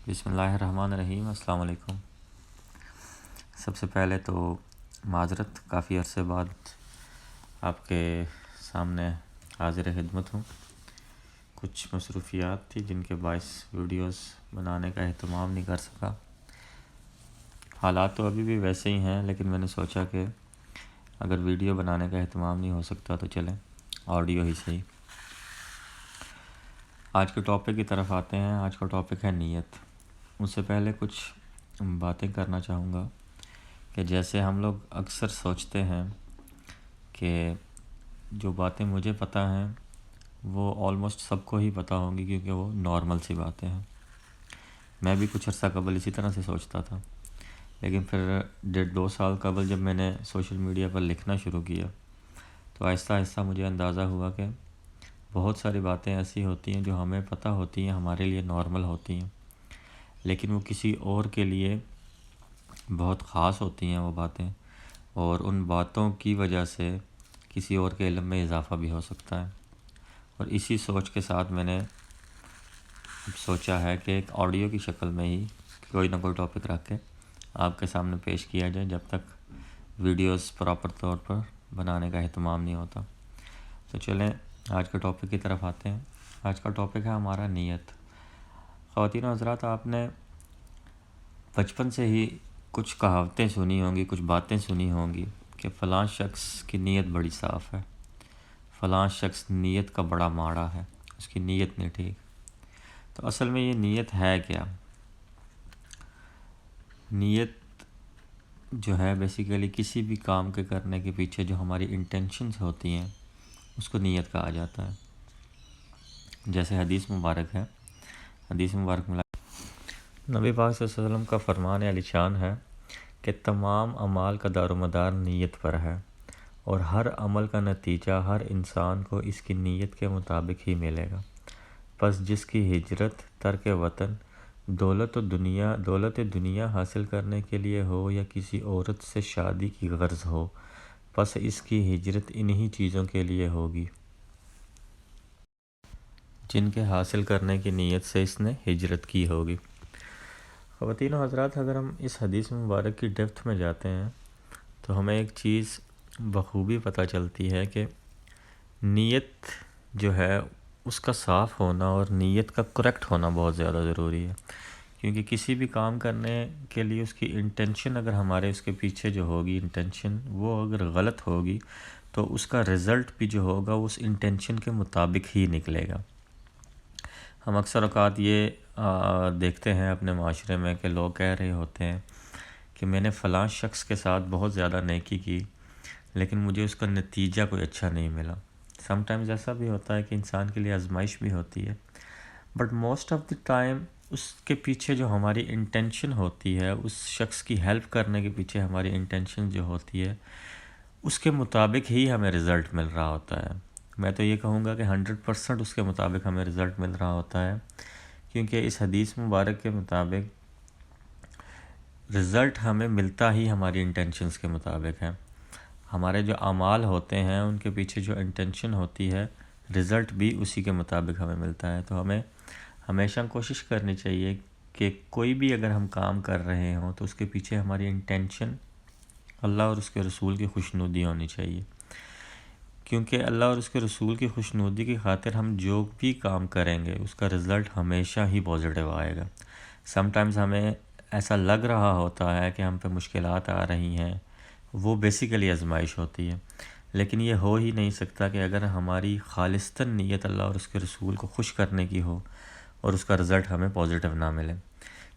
بسم اللہ الرحمن الرحیم۔ السلام علیکم۔ سب سے پہلے تو معذرت، کافی عرصے بعد آپ کے سامنے حاضر خدمت ہوں۔ کچھ مصروفیات تھی جن کے باعث ویڈیوز بنانے کا اہتمام نہیں کر سکا۔ حالات تو ابھی بھی ویسے ہی ہیں، لیکن میں نے سوچا کہ اگر ویڈیو بنانے کا اہتمام نہیں ہو سکتا تو چلیں آڈیو ہی صحیح۔ آج کے ٹاپک کی طرف آتے ہیں۔ آج کا ٹاپک ہے نیت۔ اس سے پہلے کچھ باتیں کرنا چاہوں گا کہ جیسے ہم لوگ اکثر سوچتے ہیں کہ جو باتیں مجھے پتہ ہیں وہ آلموسٹ سب کو ہی پتہ ہوں گی، کیونکہ وہ نارمل سی باتیں ہیں۔ میں بھی کچھ عرصہ قبل اسی طرح سے سوچتا تھا، لیکن پھر 1.5-2 سال قبل جب میں نے سوشل میڈیا پر لکھنا شروع کیا تو آہستہ آہستہ مجھے اندازہ ہوا کہ بہت ساری باتیں ایسی ہوتی ہیں جو ہمیں پتہ ہوتی ہیں، ہمارے لیے نارمل ہوتی ہیں، لیکن وہ کسی اور کے لیے بہت خاص ہوتی ہیں وہ باتیں، اور ان باتوں کی وجہ سے کسی اور کے علم میں اضافہ بھی ہو سکتا ہے۔ اور اسی سوچ کے ساتھ میں نے سوچا ہے کہ ایک آڈیو کی شکل میں ہی کوئی نہ کوئی ٹاپک رکھ کے آپ کے سامنے پیش کیا جائے، جب تک ویڈیوز پراپر طور پر بنانے کا اہتمام نہیں ہوتا۔ تو چلیں آج کے ٹاپک کی طرف آتے ہیں۔ آج کا ٹاپک ہے ہمارا نیت۔ خواتین و حضرات، آپ نے بچپن سے ہی کچھ کہاوتیں سنی ہوں گی، کچھ باتیں سنی ہوں گی کہ فلاں شخص کی نیت بڑی صاف ہے، فلاں شخص نیت کا بڑا ماڑا ہے، اس کی نیت نہیں ٹھیک۔ تو اصل میں یہ نیت ہے کیا؟ نیت جو ہے بیسیکلی کسی بھی کام کے کرنے کے پیچھے جو ہماری انٹینشنز ہوتی ہیں اس کو نیت کہا جاتا ہے۔ جیسے حدیث مبارک ہے، حدیث مبارک میں نبی پاک صلی اللہ علیہ وسلم کا فرمان عالی شان ہے کہ تمام اعمال کا دار و مدار نیت پر ہے، اور ہر عمل کا نتیجہ ہر انسان کو اس کی نیت کے مطابق ہی ملے گا۔ پس جس کی ہجرت ترک وطن دولت دنیا حاصل کرنے کے لیے ہو یا کسی عورت سے شادی کی غرض ہو، پس اس کی ہجرت انہی چیزوں کے لیے ہوگی جن کے حاصل کرنے کی نیت سے اس نے ہجرت کی ہوگی۔ خواتین و حضرات، اگر ہم اس حدیث مبارک کی ڈیپتھ میں جاتے ہیں تو ہمیں ایک چیز بخوبی پتہ چلتی ہے کہ نیت جو ہے اس کا صاف ہونا اور نیت کا کریکٹ ہونا بہت زیادہ ضروری ہے، کیونکہ کسی بھی کام کرنے کے لیے اس کی انٹینشن اگر ہمارے اس کے پیچھے جو ہوگی انٹینشن وہ اگر غلط ہوگی تو اس کا رزلٹ بھی جو ہوگا اس انٹینشن کے مطابق ہی نکلے گا۔ ہم اکثر اوقات یہ دیکھتے ہیں اپنے معاشرے میں کہ لوگ کہہ رہے ہوتے ہیں کہ میں نے فلاں شخص کے ساتھ بہت زیادہ نیکی کی، لیکن مجھے اس کا نتیجہ کوئی اچھا نہیں ملا۔ سم ٹائمز ایسا بھی ہوتا ہے کہ انسان کے لیے آزمائش بھی ہوتی ہے، but most of the time اس کے پیچھے جو ہماری انٹینشن ہوتی ہے، اس شخص کی ہیلپ کرنے کے پیچھے ہماری انٹینشن جو ہوتی ہے اس کے مطابق ہی ہمیں رزلٹ مل رہا ہوتا ہے۔ میں تو یہ کہوں گا کہ 100% اس کے مطابق ہمیں رزلٹ مل رہا ہوتا ہے، کیونکہ اس حدیث مبارک کے مطابق رزلٹ ہمیں ملتا ہی ہماری انٹینشنز کے مطابق ہے۔ ہمارے جو اعمال ہوتے ہیں ان کے پیچھے جو انٹینشن ہوتی ہے رزلٹ بھی اسی کے مطابق ہمیں ملتا ہے۔ تو ہمیں ہمیشہ کوشش کرنی چاہیے کہ کوئی بھی اگر ہم کام کر رہے ہوں تو اس کے پیچھے ہماری انٹینشن اللہ اور اس کے رسول کی خوشنودی ہونی چاہیے، کیونکہ اللہ اور اس کے رسول کی خوشنودی کی خاطر ہم جو بھی کام کریں گے اس کا رزلٹ ہمیشہ ہی پازیٹیو آئے گا۔ سم ٹائمز ہمیں ایسا لگ رہا ہوتا ہے کہ ہم پہ مشکلات آ رہی ہیں، وہ بیسیکلی آزمائش ہوتی ہے، لیکن یہ ہو ہی نہیں سکتا کہ اگر ہماری خالصتاً نیت اللہ اور اس کے رسول کو خوش کرنے کی ہو اور اس کا رزلٹ ہمیں پازیٹیو نہ ملے۔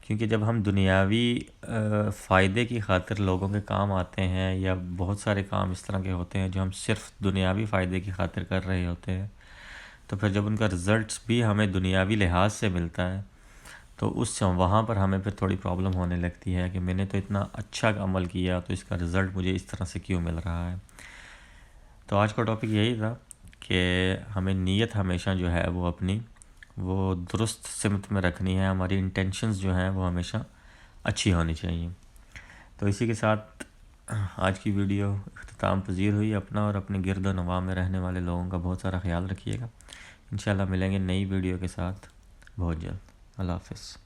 کیونکہ جب ہم دنیاوی فائدے کی خاطر لوگوں کے کام آتے ہیں، یا بہت سارے کام اس طرح کے ہوتے ہیں جو ہم صرف دنیاوی فائدے کی خاطر کر رہے ہوتے ہیں، تو پھر جب ان کا رزلٹس بھی ہمیں دنیاوی لحاظ سے ملتا ہے تو وہاں پر ہمیں پھر تھوڑی پرابلم ہونے لگتی ہے کہ میں نے تو اتنا اچھا عمل کیا تو اس کا رزلٹ مجھے اس طرح سے کیوں مل رہا ہے۔ تو آج کا ٹاپک یہی تھا کہ ہمیں نیت ہمیشہ جو ہے وہ درست سمت میں رکھنی ہے، ہماری انٹینشنز جو ہیں وہ ہمیشہ اچھی ہونی چاہیے۔ تو اسی کے ساتھ آج کی ویڈیو اختتام پذیر ہوئی۔ اپنا اور اپنے گرد و نواح میں رہنے والے لوگوں کا بہت سارا خیال رکھیے گا۔ انشاءاللہ ملیں گے نئی ویڈیو کے ساتھ بہت جلد۔ اللہ حافظ۔